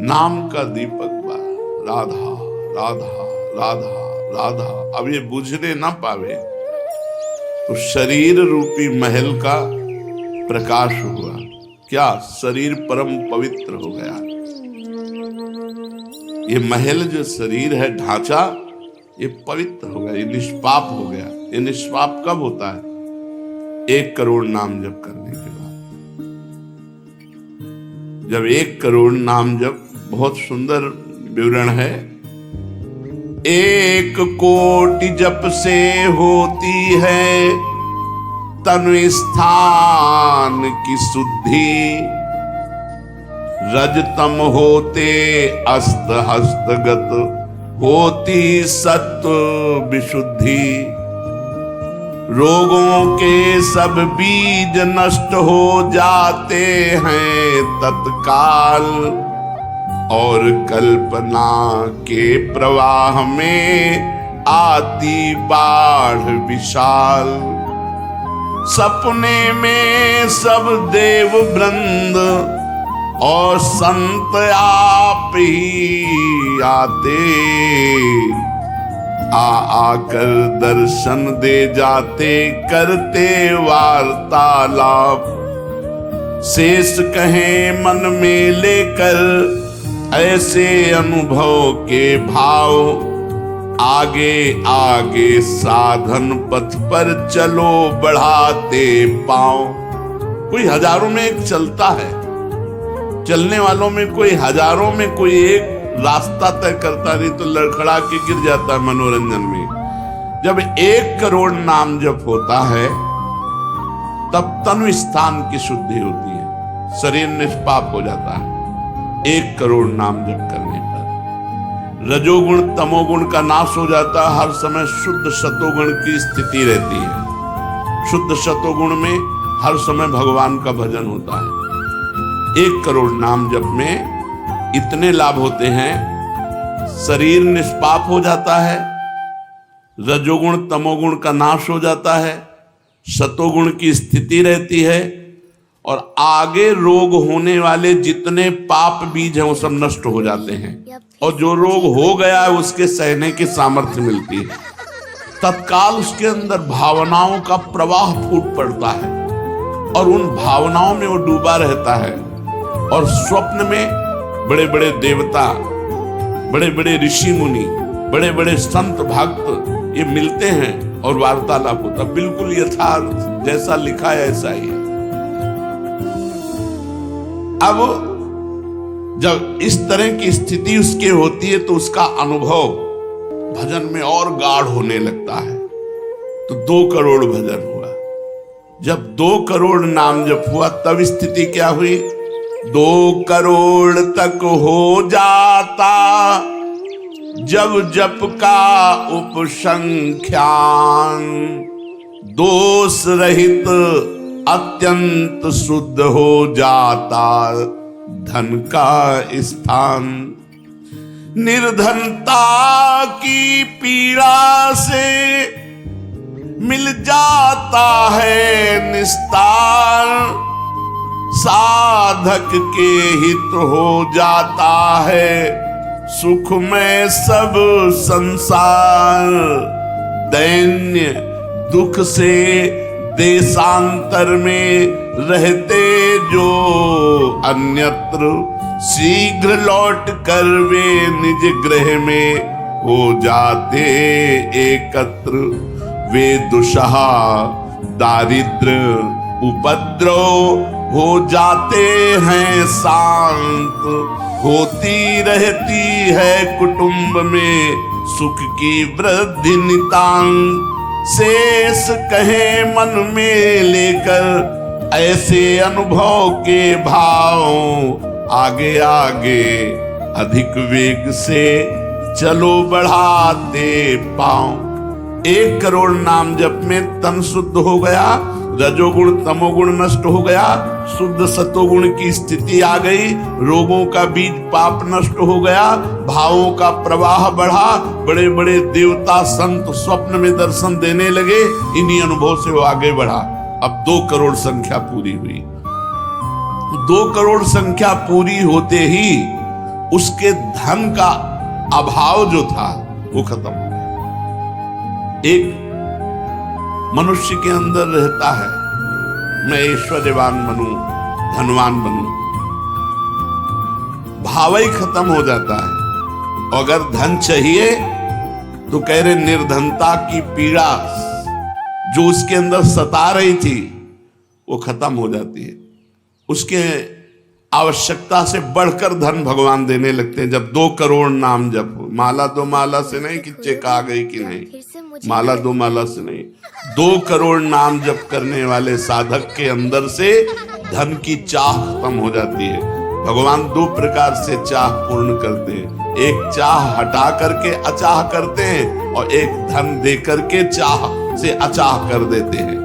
नाम का दीपक बा, राधा राधा राधा राधा। अब ये बुझने ना पावे तो शरीर रूपी महल का प्रकाश हुआ। क्या शरीर परम पवित्र हो गया। ये महल जो शरीर है, ढांचा, ये पवित्र हो गया, ये निष्पाप हो गया। ये निष्पाप कब होता है? 1 करोड़ नाम जप करने के बाद। जब 1 करोड़ नाम जप, बहुत सुंदर विवरण है। 1 कोटि जप से होती है तनु स्थान की शुद्धि, रजतम होते अस्त हस्तगत होती सत्व विशुद्धि। रोगों के सब बीज नष्ट हो जाते हैं तत्काल, और कल्पना के प्रवाह में आती बाढ़ विशाल। सपने में सब देव वृंद और संत आप ही आते, आकर दर्शन दे जाते, करते वार्तालाप। शेष कहें मन में लेकर ऐसे अनुभव के भाव, आगे आगे साधन पथ पर चलो बढ़ाते पांव। कोई हजारों में एक चलता है, चलने वालों में कोई हजारों में कोई एक रास्ता तय करता, नहीं तो लड़खड़ा के गिर जाता है मनोरंजन में। जब 1 करोड़ नाम जप होता है तब तनु स्थान की शुद्धि होती है, शरीर निष्पाप हो जाता है 1 करोड़ नाम जप करने पर। रजोगुण तमोगुण का नाश हो जाता है, हर समय शुद्ध सतोगुण की स्थिति रहती है। शुद्ध सतोगुण में हर समय भगवान का भजन होता है। 1 करोड़ नाम जप में इतने लाभ होते हैं। शरीर निष्पाप हो जाता है, रजोगुण तमोगुण का नाश हो जाता है, सतोगुण की स्थिति रहती है, और आगे रोग होने वाले जितने पाप बीज हैं वो सब नष्ट हो जाते हैं, और जो रोग हो गया है उसके सहने की सामर्थ्य मिलती है। तत्काल उसके अंदर भावनाओं का प्रवाह फूट पड़ता है और उन भावनाओं में वो डूबा रहता है। और स्वप्न में बड़े बड़े देवता, बड़े बड़े ऋषि मुनि, बड़े बड़े संत भक्त ये मिलते हैं और वार्तालाप होता, बिल्कुल यथार्थ जैसा लिखा है ऐसा ही है। अब जब इस तरह की स्थिति उसके होती है तो उसका अनुभव भजन में और गाढ़ होने लगता है। तो 2 करोड़ भजन हुआ। जब 2 करोड़ नाम जप हुआ तब स्थिति क्या हुई? 2 करोड़ तक हो जाता जब जप का उपसंख्यान, दोष रहित अत्यंत शुद्ध हो जाता धन का स्थान। निर्धनता की पीड़ा से मिल जाता है निस्तार, साधक के हित हो जाता है सुख में सब संसार। दैन्य दुख से देशांतर में रहते जो अन्यत्र, शीघ्र लौट कर वे निज गृह में हो जाते एकत्र। वे दुषहा दारिद्र उपद्रव हो जाते हैं शांत, होती रहती है कुटुंब में सुख की वृद्धि नितांत। शेष कहे मन में लेकर ऐसे अनुभव के भाव, आगे आगे अधिक वेग से चलो बढ़ाते पांव। 1 करोड़ नाम जप में तन शुद्ध हो गया, रजोगुण तमोगुण नष्ट हो गया, शुद्ध सतोगुण की स्थिति आ गई, रोगों का बीज पाप नष्ट हो गया, भावों का प्रवाह बढ़ा, बड़े बड़े देवता संत स्वप्न में दर्शन देने लगे। इन्हीं अनुभव से वो आगे बढ़ा। अब 2 करोड़ संख्या पूरी हुई। 2 करोड़ संख्या पूरी होते ही उसके धन का अभाव जो था वो खत्म हो गया। एक मनुष्य के अंदर रहता है, मैं ऐश्वर्यवान बनूं, धनवान बनूं, भाव ही खत्म हो जाता है। अगर धन चाहिए तो कह रहे निर्धनता की पीड़ा जो उसके अंदर सता रही थी वो खत्म हो जाती है। उसके आवश्यकता से बढ़कर धन भगवान देने लगते हैं। जब 2 करोड़ नाम जप हो, माला 2 माला से नहीं कि चेक आ गई कि नहीं, माला 2 माला से नहीं, 2 करोड़ नाम जप करने वाले साधक के अंदर से धन की चाह खत्म हो जाती है। भगवान 2 प्रकार से चाह पूर्ण करते हैं, एक चाह हटा करके अचाह करते हैं और एक धन दे करके चाह से अचाह कर देते हैं।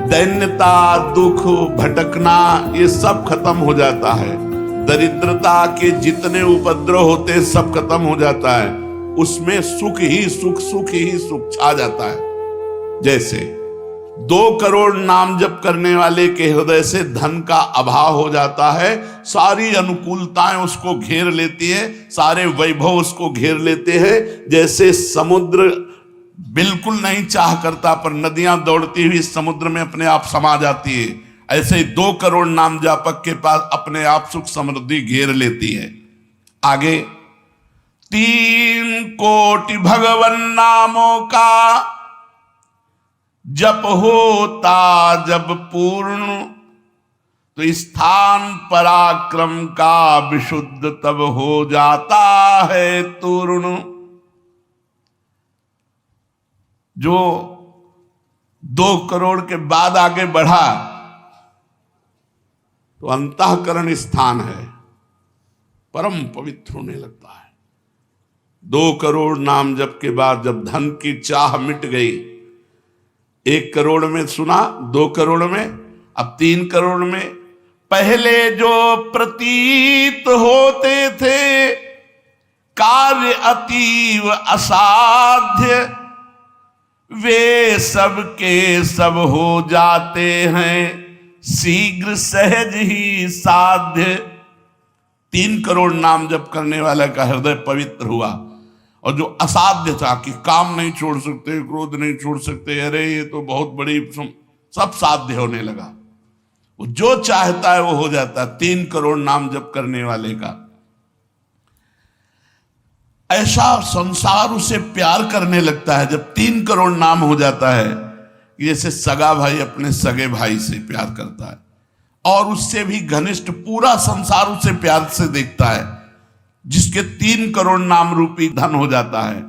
दैन्यता, दुख, भटकना ये सब खत्म हो जाता है। दरिद्रता के जितने उपद्रव होते हैं सब खत्म हो जाता है। उसमें सुख ही सुख, सुख ही सुख छा जाता है। जैसे 2 करोड़ नाम जप करने वाले के हृदय से धन का अभाव हो जाता है, सारी अनुकूलताएं उसको घेर लेती है, सारे वैभव उसको घेर लेते हैं। जैसे समुद्र बिल्कुल नहीं चाह करता पर नदियां दौड़ती हुई समुद्र में अपने आप समा जाती है, ऐसे ही 2 करोड़ नाम जापक के पास अपने आप सुख समृद्धि घेर लेती है। आगे 3 कोटि भगवन नामों का जप होता जब पूर्ण, तो स्थान पराक्रम का विशुद्ध तब हो जाता है तूर्ण। जो 2 करोड़ के बाद आगे बढ़ा तो अंतःकरण स्थान है, परम पवित्र होने लगता है। 2 करोड़ नाम जप के बाद जब धन की चाह मिट गई, 1 करोड़ में सुना, 2 करोड़ में, अब 3 करोड़ में, पहले जो प्रतीत होते थे कार्य अतीव असाध्य, वे सब के सब हो जाते हैं शीघ्र सहज ही साध्य। 3 करोड़ नाम जप करने वाला का हृदय पवित्र हुआ, और जो असाध्य था कि काम नहीं छोड़ सकते, क्रोध नहीं छोड़ सकते, अरे ये तो बहुत बड़ी, सब साध्य होने लगा। वो जो चाहता है वो हो जाता है। 3 करोड़ नाम जप करने वाले का ऐसा संसार उसे प्यार करने लगता है जब 3 करोड़ नाम हो जाता है, जैसे सगा भाई अपने सगे भाई से प्यार करता है, और उससे भी घनिष्ठ पूरा संसार उसे प्यार से देखता है, जिसके 3 करोड़ नाम रूपी धन हो जाता है।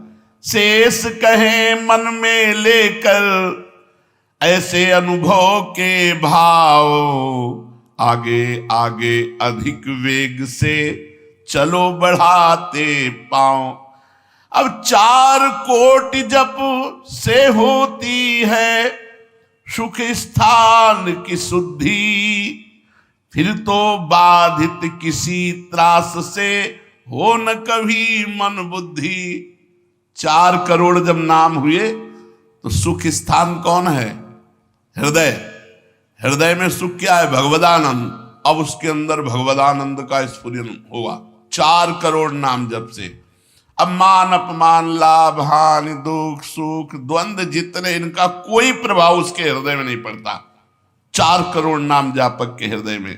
शेष कहे मन में लेकर ऐसे अनुभव के भाव, आगे आगे अधिक वेग से चलो बढ़ाते पांव। अब 4 कोटि जप से होती है सुख स्थान की शुद्धि, फिर तो बाधित किसी त्रास से हो न कभी मन बुद्धि। 4 करोड़ जब नाम हुए तो सुख स्थान कौन है? हृदय। हृदय में सुख क्या है? भगवदानंद। अब उसके अंदर भगवदानंद का स्फुरन होगा 4 करोड़ नाम जप से। अब मान अपमान, लाभ हानि, दुख सुख, द्वंद्व जितने, इनका कोई प्रभाव उसके हृदय में नहीं पड़ता 4 करोड़ नाम जापक के हृदय में।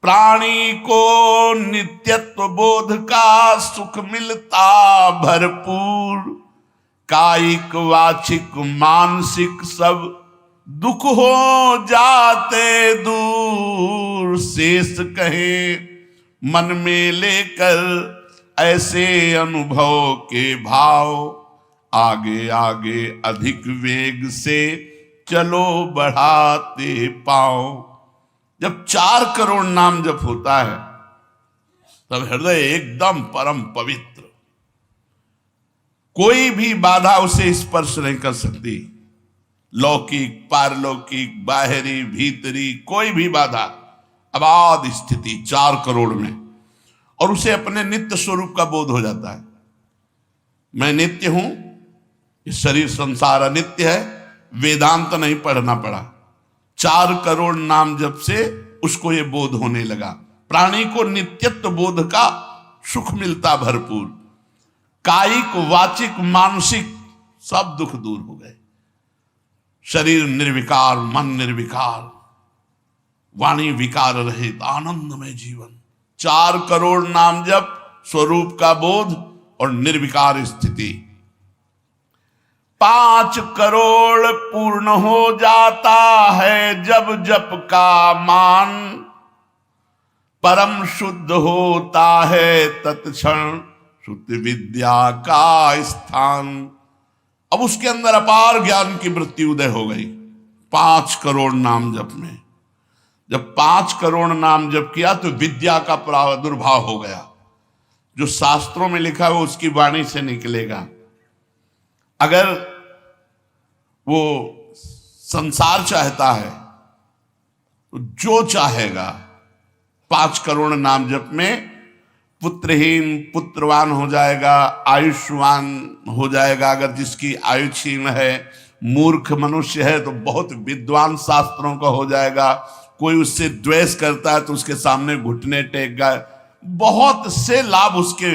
प्राणी को नित्यत्व बोध का सुख मिलता भरपूर, कायिक वाचिक मानसिक सब दुख हो जाते दूर। शेष कहे मन में लेकर ऐसे अनुभव के भाव, आगे आगे अधिक वेग से चलो बढ़ाते पाओ। जब 4 करोड़ नाम जप होता है तब हृदय एकदम परम पवित्र, कोई भी बाधा उसे स्पर्श नहीं कर सकती। लौकिक, पारलौकिक, बाहरी, भीतरी, कोई भी बाधा, अबाध स्थिति 4 करोड़ में। और उसे अपने नित्य स्वरूप का बोध हो जाता है। मैं नित्य हूं, ये शरीर संसार अनित्य है। वेदांत नहीं पढ़ना पड़ा, 4 करोड़ नाम जप से उसको ये बोध होने लगा। प्राणी को नित्यत्व बोध का सुख मिलता भरपूर, कायिक वाचिक मानसिक सब दुख दूर हो गए। शरीर निर्विकार, मन निर्विकार, वाणी विकार रहित, आनंदमय जीवन। 4 करोड़ नाम जप, स्वरूप का बोध और निर्विकार स्थिति। 5 करोड़ पूर्ण हो जाता है जब जप का मान, परम शुद्ध होता है तत्क्षण शुद्ध विद्या का स्थान। अब उसके अंदर अपार ज्ञान की वृत्ति उदय हो गई 5 करोड़ नाम जप में। जब 5 करोड़ नाम जप किया तो विद्या का प्रादुर्भाव हो गया। जो शास्त्रों में लिखा है वो उसकी वाणी से निकलेगा। अगर वो संसार चाहता है तो जो चाहेगा 5 करोड़ नाम जप में पुत्रहीन पुत्रवान हो जाएगा, आयुष्मान हो जाएगा। अगर जिसकी आयु क्षीण है, मूर्ख मनुष्य है तो बहुत विद्वान शास्त्रों का हो जाएगा। कोई उससे द्वेष करता है तो उसके सामने घुटने टेक गए। बहुत से लाभ उसके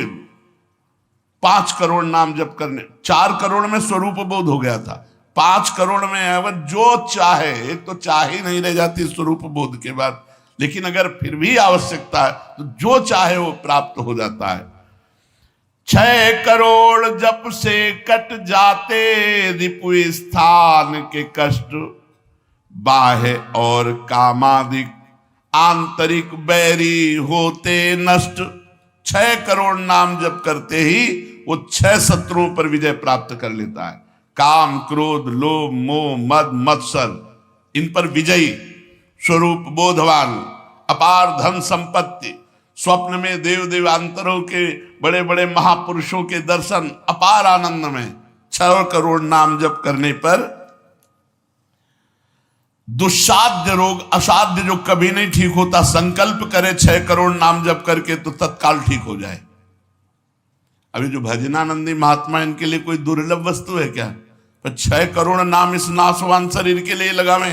5 करोड़ नाम जप करने। 4 करोड़ में स्वरूप बोध हो गया था, 5 करोड़ में अगर जो चाहे, एक तो चाह ही नहीं रह जाती स्वरूप बोध के बाद, लेकिन अगर फिर भी आवश्यकता है तो जो चाहे वो प्राप्त हो जाता है। 6 करोड़ जप से कट जाते रिपु स्थान के कष्ट, बाह्य और कामादिक आंतरिक बैरी होते नष्ट। 6 करोड़ नाम जप करते ही वो 6 शत्रुओं पर विजय प्राप्त कर लेता है। काम, क्रोध, लोभ, मोह, मद, मत्सर, इन पर विजयी, स्वरूप बोधवान, अपार धन संपत्ति, स्वप्न में देव देवांतरों के बड़े बड़े महापुरुषों के दर्शन, अपार आनंद में। 6 करोड़ नाम जप करने पर दुस्साध्य रोग, असाध्य जो कभी नहीं ठीक होता, संकल्प करे 6 करोड़ नाम जप करके तो तत्काल ठीक हो जाए। अभी जो भजनानंदी महात्मा, इनके लिए कोई दुर्लभ वस्तु है क्या? पर 6 करोड़ नाम इस नाशवान शरीर के लिए लगावे।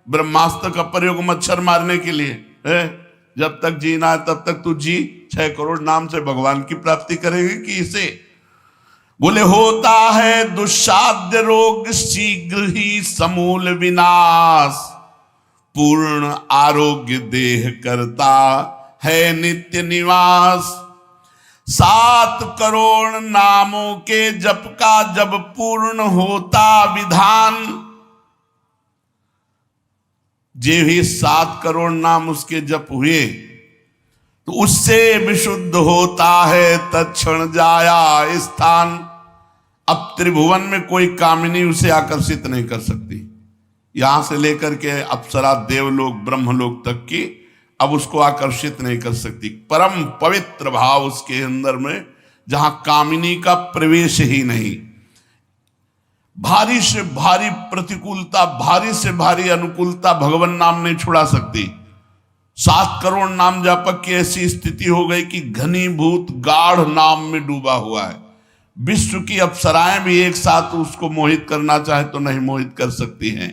ब्रह्मास्त्र का प्रयोग मच्छर मारने के लिए है। जब तक जीना है तब तक तू जी। 6 करोड़ नाम से भगवान की प्राप्ति करेंगे कि इसे? बोले होता है दुस्साध्य रोग शीघ्र ही समूल विनाश, पूर्ण आरोग्य देह करता है नित्य निवास। 7 करोड़ नामों के जप का जब पूर्ण होता विधान, जे भी 7 करोड़ नाम उसके जप हुए तो उससे विशुद्ध होता है तत्क्षण जाया स्थान। अब त्रिभुवन में कोई कामिनी उसे आकर्षित नहीं कर सकती। यहां से लेकर के अप्सरा, देवलोक, ब्रह्मलोक तक की अब उसको आकर्षित नहीं कर सकती। परम पवित्र भाव उसके अंदर में, जहां कामिनी का प्रवेश ही नहीं। भारी से भारी प्रतिकूलता, भारी से भारी अनुकूलता भगवान नाम नहीं छुड़ा सकती। 7 करोड़ नाम जापक की ऐसी स्थिति हो गई कि घनीभूत गाढ़ नाम में डूबा हुआ है। विश्व की अप्सराएं भी एक साथ उसको मोहित करना चाहे तो नहीं मोहित कर सकती हैं।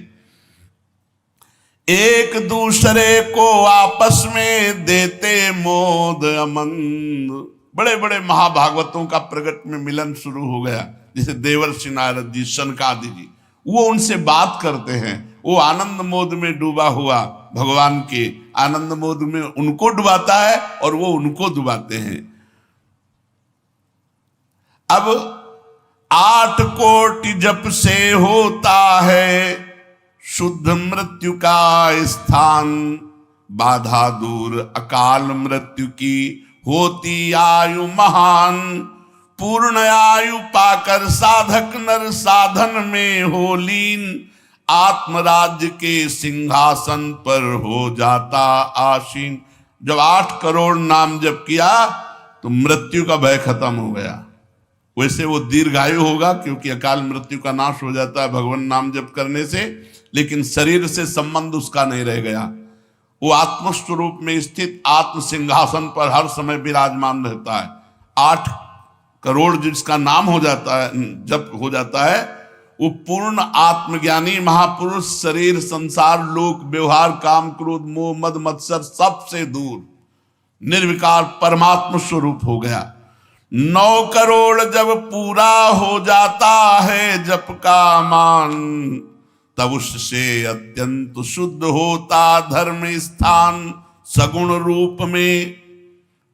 एक दूसरे को आपस में देते मोद अमंद। बड़े बड़े महाभागवतों का प्रगट में मिलन शुरू हो गया। जैसे देवर्षि नारद जी, सनकादि जी, वो उनसे बात करते हैं। वो आनंद मोद में डूबा हुआ भगवान के आनंद मोद में उनको डुबाता है और वो उनको डुबाते हैं। अब 8 कोटि जप से होता है शुद्ध मृत्यु का स्थान, बाधा दूर अकाल मृत्यु की होती आयु महान। पूर्ण आयु पाकर साधक नर साधन में हो लीन, आत्मराज्य के सिंहासन पर हो जाता आसीन। जब 8 करोड़ नाम जप किया तो मृत्यु का भय खत्म हो गया। वैसे वो दीर्घायु होगा क्योंकि अकाल मृत्यु का नाश हो जाता है भगवान नाम जप करने से, लेकिन शरीर से संबंध उसका नहीं रह गया। वो आत्मस्वरूप में स्थित आत्म सिंहासन पर हर समय विराजमान रहता है। 8 करोड़ जिसका नाम हो जाता है, जप हो जाता है, वो पूर्ण आत्मज्ञानी महापुरुष, शरीर, संसार, लोक, व्यवहार, काम, क्रोध, मोह, मद, मत्सर सबसे दूर, निर्विकार परमात्म स्वरूप हो गया। 9 करोड़ जब पूरा हो जाता है जप का मान, तब उससे अत्यंत शुद्ध होता धर्म स्थान। सगुण रूप में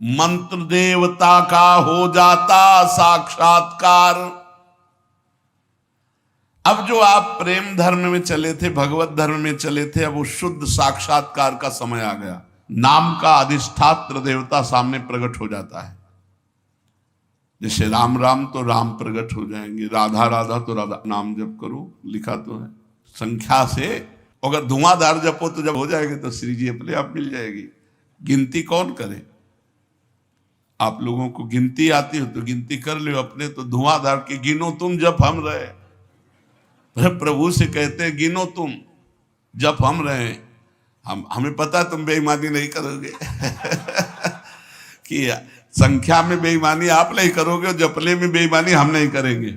मंत्र देवता का हो जाता साक्षात्कार। अब जो आप प्रेम धर्म में चले थे, भगवत धर्म में चले थे, अब वो शुद्ध साक्षात्कार का समय आ गया। नाम का अधिष्ठात्र देवता सामने प्रकट हो जाता है। जैसे राम राम तो राम प्रकट हो जाएंगे, राधा राधा तो राधा। नाम जप करो, लिखा तो है संख्या से। अगर धुआंधार जपो तो जब हो जाएगी तो श्री जी अपने आप मिल जाएगी। गिनती कौन करे? आप लोगों को गिनती आती हो तो गिनती कर लो अपने। तो धुआंधार के गिनो तुम जप हम रहे। प्रभु से कहते हैं गिनो तुम जप हम रहे। हमें पता है तुम बेईमानी नहीं करोगे कि संख्या में बेईमानी आप नहीं करोगे और जपले में बेईमानी हम नहीं करेंगे।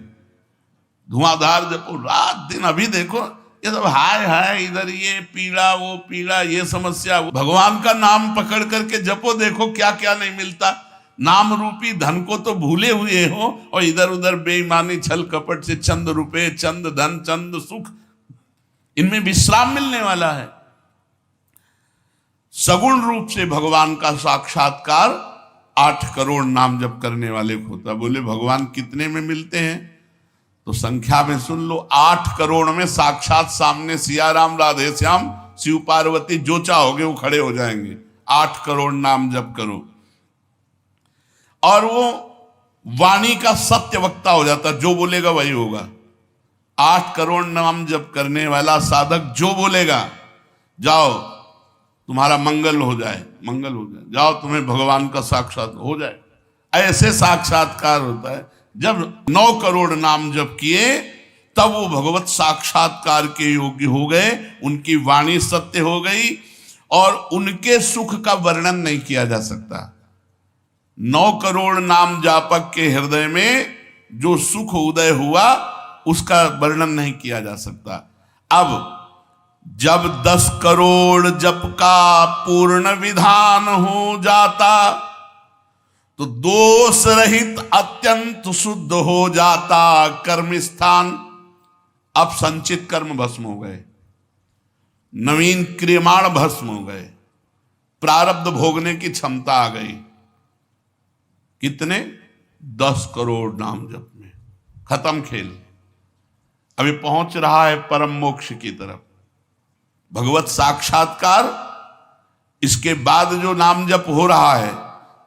धुआंधार जपो रात दिन। अभी देखो ये सब हाय हाय, इधर ये पीड़ा वो पीड़ा, ये समस्या। भगवान का नाम पकड़ करके जपो, देखो क्या क्या नहीं मिलता। नाम रूपी धन को तो भूले हुए हो और इधर उधर बेईमानी छल कपट से चंद रुपए, चंद धन, चंद सुख, इनमें विश्राम मिलने वाला है। सगुण रूप से भगवान का साक्षात्कार 8 करोड़ नाम जप करने वाले को होता। बोले भगवान कितने में मिलते हैं? तो संख्या में सुन लो, 8 करोड़ में साक्षात सामने सिया राम, राधे श्याम, शिव पार्वती, जो चाहोगे वो खड़े हो जाएंगे। 8 करोड़ नाम जप करो और वो वाणी का सत्य वक्ता हो जाता। जो बोलेगा वही होगा। 8 करोड़ नाम जप करने वाला साधक जो बोलेगा, जाओ तुम्हारा मंगल हो जाए, मंगल हो जाए, जाओ तुम्हें भगवान का साक्षात हो जाए। ऐसे साक्षात्कार होता है। जब 9 करोड़ नाम जप किए तब वो भगवत साक्षात्कार के योग्य हो गए। उनकी वाणी सत्य हो गई और उनके सुख का वर्णन नहीं किया जा सकता। 9 करोड़ नाम जापक के हृदय में जो सुख उदय हुआ उसका वर्णन नहीं किया जा सकता। अब जब 10 करोड़ जप का पूर्ण विधान हो जाता तो दोष रहित अत्यंत शुद्ध हो जाता कर्म स्थान। अब संचित कर्म भस्म हो गए, नवीन क्रियमाण भस्म हो गए, प्रारब्ध भोगने की क्षमता आ गई। कितने? 10 करोड़ नाम जप में खत्म खेल। अभी पहुंच रहा है परम मोक्ष की तरफ, भगवत साक्षात्कार। इसके बाद जो नाम जप हो रहा है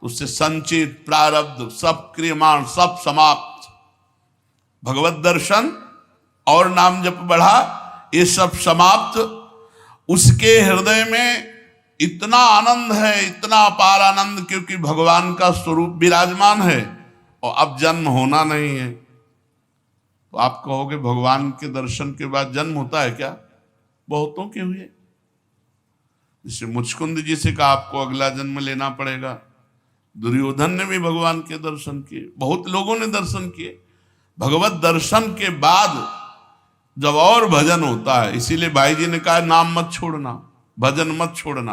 उससे संचित प्रारब्ध सब क्रियमाण सब समाप्त। भगवत दर्शन और नाम जप बढ़ा, ये सब समाप्त। उसके हृदय में इतना आनंद है, इतना अपार आनंद, क्योंकि भगवान का स्वरूप विराजमान है और अब जन्म होना नहीं है। तो आप कहोगे भगवान के दर्शन के बाद जन्म होता है क्या? बहुतों के हुए। जैसे मुचकुंद जी से कहा आपको अगला जन्म लेना पड़ेगा। दुर्योधन ने भी भगवान के दर्शन किए, बहुत लोगों ने दर्शन किए। भगवत दर्शन के बाद जब और भजन होता है, इसीलिए भाई जी ने कहा नाम मत छोड़ना, भजन मत छोड़ना।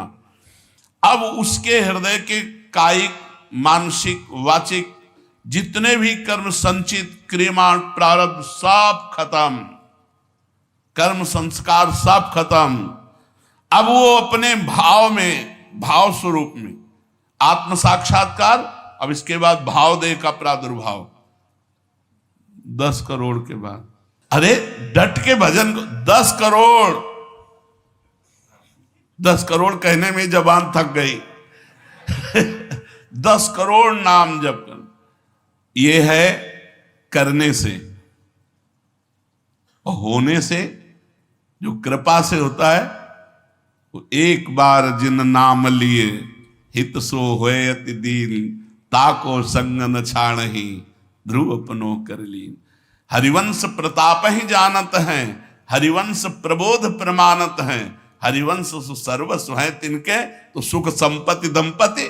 अब उसके हृदय के कायिक, मानसिक, वाचिक जितने भी कर्म संचित क्रियमाण प्रारब्ध सब खत्म, कर्म संस्कार सब खत्म। अब वो अपने भाव में, भाव स्वरूप में आत्म साक्षात्कार। अब इसके बाद भाव देह का प्रादुर्भाव 10 करोड़ के बाद। अरे डट के भजन को 10 करोड़, 10 करोड़ कहने में जबान थक गई 10 करोड़ नाम जप कर, ये है करने से और होने से। जो कृपा से होता है वो एक बार जिन नाम लिए हित सो होए अति दीन, ताको संग न छाणहि ध्रुव अपनो कर लीन। हरिवंश प्रताप ही जानत हैं, हरिवंश प्रबोध प्रमाणत हैं, हरिवंश सर्वस्व है तिनके, तो सुख संपत्ति दंपति।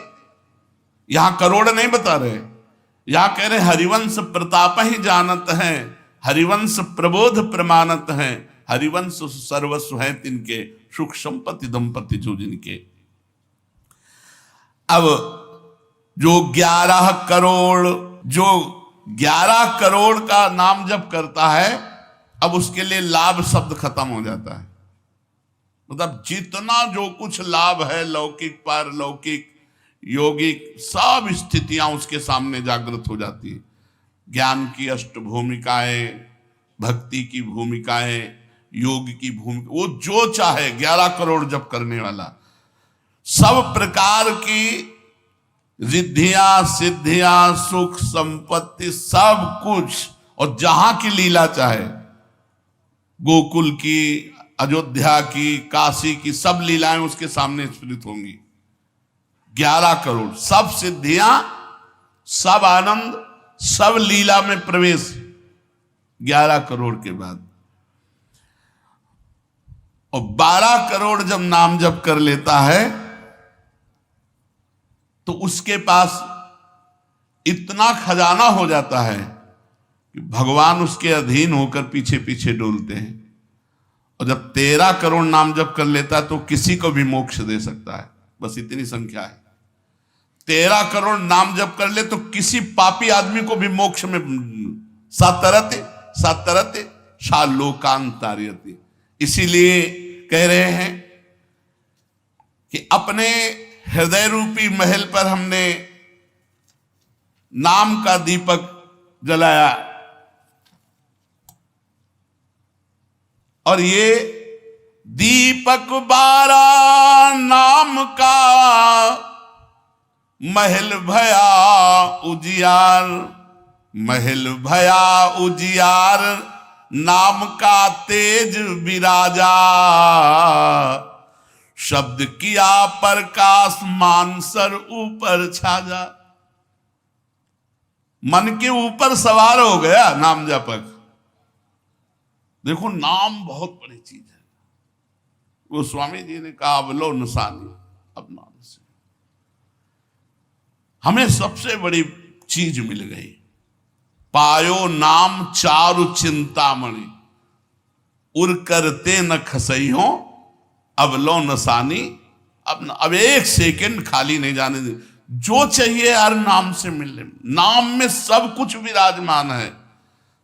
यहां करोड़ नहीं बता रहे, यहां कह रहे हरिवंश प्रताप ही जानत हैं, हरिवंश प्रबोध प्रमाणत हैं, हरिवंश सर्वस्व है तिनके, सुख संपत्ति दंपति जो जिनके। अब जो 11 करोड़, जो 11 करोड़ का नाम जप करता है, अब उसके लिए लाभ शब्द खत्म हो जाता है। मतलब जितना जो कुछ लाभ है, लौकिक पारलौकिक योगिक, सब स्थितियां उसके सामने जागृत हो जाती है। ज्ञान की अष्ट भूमिकाएं, भक्ति की भूमिकाएं, योग की भूमिका, वो जो चाहे 11 करोड़ जप करने वाला, सब प्रकार की रिद्धियां सिद्धियां सुख संपत्ति सब कुछ, और जहां की लीला चाहे, गोकुल की, अयोध्या की, काशी की, सब लीलाएं उसके सामने स्फुरित होंगी। 11 करोड़, सब सिद्धियां, सब आनंद, सब लीला में प्रवेश 11 करोड़ के बाद। और 12 करोड़ जब नाम जप कर लेता है तो उसके पास इतना खजाना हो जाता है कि भगवान उसके अधीन होकर पीछे पीछे डोलते हैं। और जब 13 करोड़ नाम जप कर लेता है तो किसी को भी मोक्ष दे सकता है। बस इतनी संख्या है। 13 करोड़ नाम जप कर ले तो किसी पापी आदमी को भी मोक्ष में सातरते सातरते शालोकांतार्यते। इसीलिए कह रहे हैं कि अपने हृदय रूपी महल पर हमने नाम का दीपक जलाया, और ये दीपक 12 नाम का महल भया उजियार, महल भया उजियार, नाम का तेज विराजा, शब्द किया प्रकाश मानसर ऊपर छाजा। मन के ऊपर सवार हो गया नाम जपक। देखो नाम बहुत बड़ी चीज है। वो स्वामी जी ने कहा अवलो नसानी, अब नाम से हमें सबसे बड़ी चीज मिल गई। पायो नाम चारु चिंतामणि, उर करते न खसई हो, अब लो नसानी। अब एक सेकंड खाली नहीं जाने दे। जो चाहिए हर नाम से मिलने, नाम में सब कुछ विराजमान है।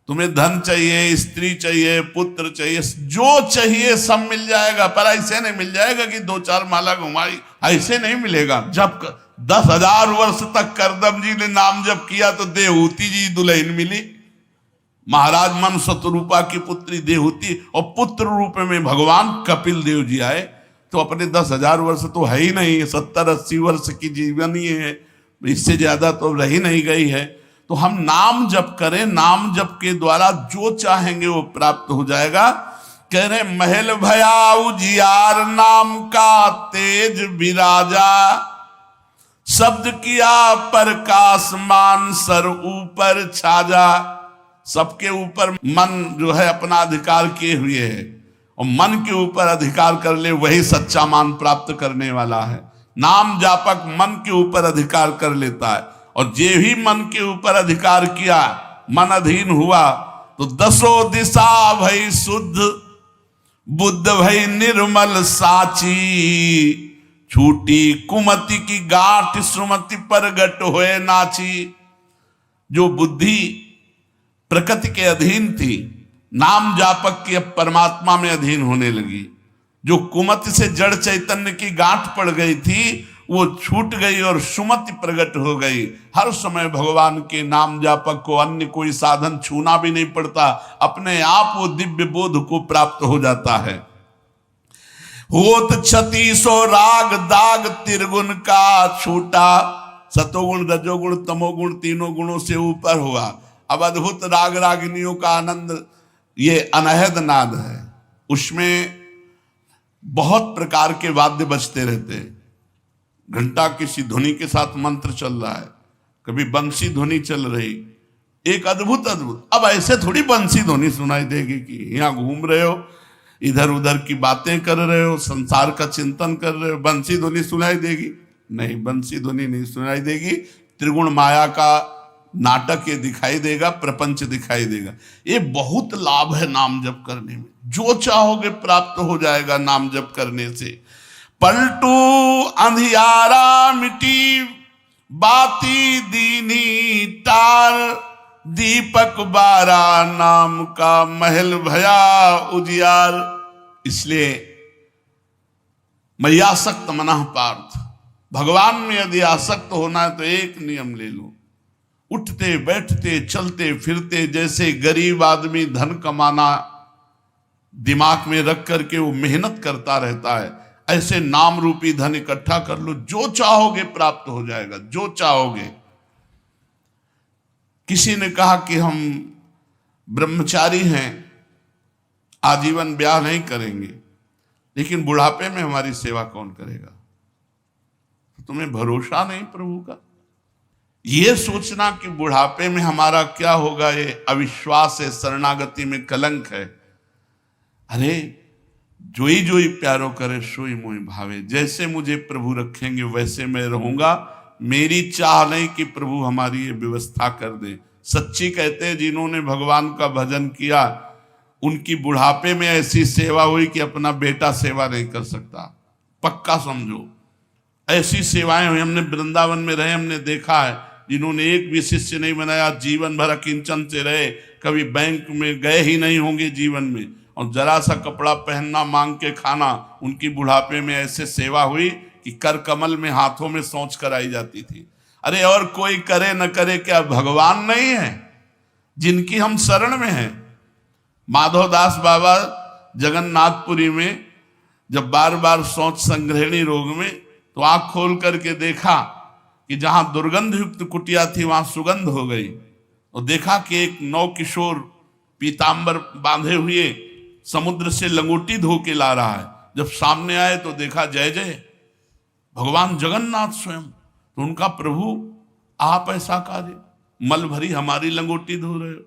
तुम्हें धन चाहिए, स्त्री चाहिए, पुत्र चाहिए, जो चाहिए सब मिल जाएगा। पर ऐसे नहीं मिल जाएगा कि 2-4 माला घुमाई, ऐसे नहीं मिलेगा। जब 10,000 वर्ष तक करदम जी ने नाम जप किया तो देहूती जी दुल्हन मिली। महाराज मन शतरूपा की पुत्री देहूती, और पुत्र रूप में भगवान कपिल देव जी आए। तो अपने 10,000 वर्ष तो है ही नहीं, 70-80 वर्ष की जीवनी है, इससे ज्यादा तो रह ही नहीं गई है। तो हम नाम जप करें, नाम जप के द्वारा जो चाहेंगे वो प्राप्त हो जाएगा। कह रहे महल भया उजियार, नाम का तेज विराजा, शब्द किया प्रकाश मान सर ऊपर छाजा। सबके ऊपर मन जो है अपना अधिकार किए हुए है, और मन के ऊपर अधिकार कर ले वही सच्चा मान प्राप्त करने वाला है। नाम जापक मन के ऊपर अधिकार कर लेता है, और जे भी मन के ऊपर अधिकार किया, मन अधीन हुआ, तो 10 दिशा भई शुद्ध, बुद्ध भई निर्मल साची, छूटी कुमति की गांठ सुमति प्रगट होए नाची। जो बुद्धि प्रकृति के अधीन थी, नाम जापक की अब परमात्मा में अधीन होने लगी। जो कुमति से जड़ चैतन्य की गांठ पड़ गई थी वो छूट गई और सुमति प्रकट हो गई। हर समय भगवान के नाम जापक को अन्य कोई साधन छूना भी नहीं पड़ता, अपने आप वो दिव्य बोध को प्राप्त हो जाता है। होत 3600 राग दाग त्रिगुण का छूटा, सतोगुण रजोगुण तमोगुण तीनों गुणों से ऊपर हुआ। अब अद्भुत राग रागिनियों का आनंद ये अनहद नाद है। उसमें बहुत प्रकार के वाद्य बजते रहते हैं। घंटा किसी ध्वनि के साथ मंत्र चल रहा है, कभी बंसी ध्वनि चल रही, एक अद्भुत अद्भुत। अब ऐसे थोड़ी बंसी ध्वनि सुनाई देगी कि यहाँ घूम रहे हो, इधर उधर की बातें कर रहे हो, संसार का चिंतन कर रहे हो, बंसी ध्वनि सुनाई देगी? नहीं, बंसी ध्वनि नहीं सुनाई देगी। त्रिगुण माया का नाटक ये दिखाई देगा, प्रपंच दिखाई देगा। ये बहुत लाभ है नाम जप करने में। जो चाहोगे प्राप्त हो जाएगा नाम जप करने से। पलटू अंधियारा मिटी बाती दीनी टार, दीपक बारा नाम का महल भया उजियार। इसलिए मैं आसक्त मनः पार्थ, भगवान में यदि आसक्त होना है तो एक नियम ले लो, उठते बैठते चलते फिरते जैसे गरीब आदमी धन कमाना दिमाग में रख करके वो मेहनत करता रहता है, ऐसे नाम रूपी धन इकट्ठा कर लो, जो चाहोगे प्राप्त हो जाएगा, जो चाहोगे। किसी ने कहा कि हम ब्रह्मचारी हैं, आजीवन ब्याह नहीं करेंगे, लेकिन बुढ़ापे में हमारी सेवा कौन करेगा? तो तुम्हें भरोसा नहीं प्रभु का? ये सोचना कि बुढ़ापे में हमारा क्या होगा, ये अविश्वास है, शरणागति में कलंक है। अरे जोई जोई प्यारो करे सोई मोहि भावे, जैसे मुझे प्रभु रखेंगे वैसे मैं रहूंगा। मेरी चाह नहीं कि प्रभु हमारी ये व्यवस्था कर दे। सच्ची कहते हैं जिन्होंने भगवान का भजन किया उनकी बुढ़ापे में ऐसी सेवा हुई कि अपना बेटा सेवा नहीं कर सकता। पक्का समझो, ऐसी सेवाएं हुई। हमने वृंदावन में रहे, हमने देखा है जिन्होंने एक भी शिष्य नहीं बनाया, जीवन भर किंचन से रहे, कभी बैंक में गए ही नहीं होंगे जीवन में, और जरा सा कपड़ा पहनना मांग के खाना। उनकी बुढ़ापे में ऐसे सेवा हुई कि कर कमल में हाथों में सोच कराई जाती थी। अरे और कोई करे न करे, क्या भगवान नहीं है जिनकी हम शरण में हैं? माधवदास बाबा जगन्नाथपुरी में जब बार बार सोच संग्रहणी रोग में, तो आंख खोल करके देखा कि जहां दुर्गंध युक्त कुटिया थी वहां सुगंध हो गई। और देखा कि एक नौ किशोर पीतांबर बांधे हुए समुद्र से लंगोटी धो के ला रहा है। जब सामने आए तो देखा जय जय भगवान जगन्नाथ स्वयं। तो उनका प्रभु आप ऐसा कार्य, मल भरी हमारी लंगोटी धो रहे हो,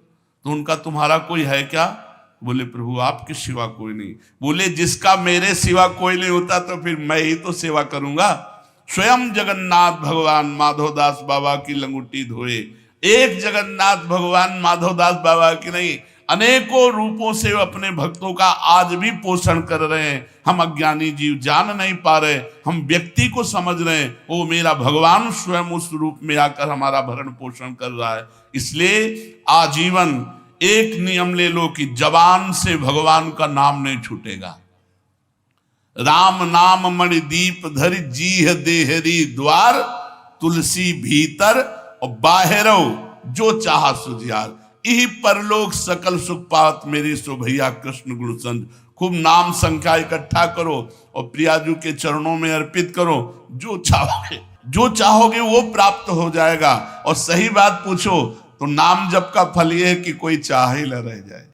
तो उनका तुम्हारा कोई है क्या? बोले प्रभु आपके सिवा कोई नहीं। बोले जिसका मेरे सिवा कोई नहीं होता तो फिर मैं ही तो सेवा करूंगा। स्वयं जगन्नाथ भगवान माधवदास बाबा की लंगोटी धोए। एक जगन्नाथ भगवान माधवदास बाबा की नहीं, अनेकों रूपों से अपने भक्तों का आज भी पोषण कर रहे हैं। हम अज्ञानी जीव जान नहीं पा रहे, हम व्यक्ति को समझ रहे हैं, वो मेरा भगवान स्वयं उस रूप में आकर हमारा भरण पोषण कर रहा है। इसलिए आजीवन एक नियम ले लो कि जबान से भगवान का नाम नहीं छूटेगा। राम नाम मणि दीप धरि जीह देहरी द्वार, तुलसी भीतर और बाहरो जो चाहा सुजियार। यही परलोक सकल सुख पात मेरी सो भैया कृष्ण गुरु संत। खूब नाम संख्या इकट्ठा करो और प्रियाजू के चरणों में अर्पित करो। जो चाहोगे वो प्राप्त हो जाएगा। और सही बात पूछो तो नाम जप का फल ये है कि कोई चाह ही न रह जाए।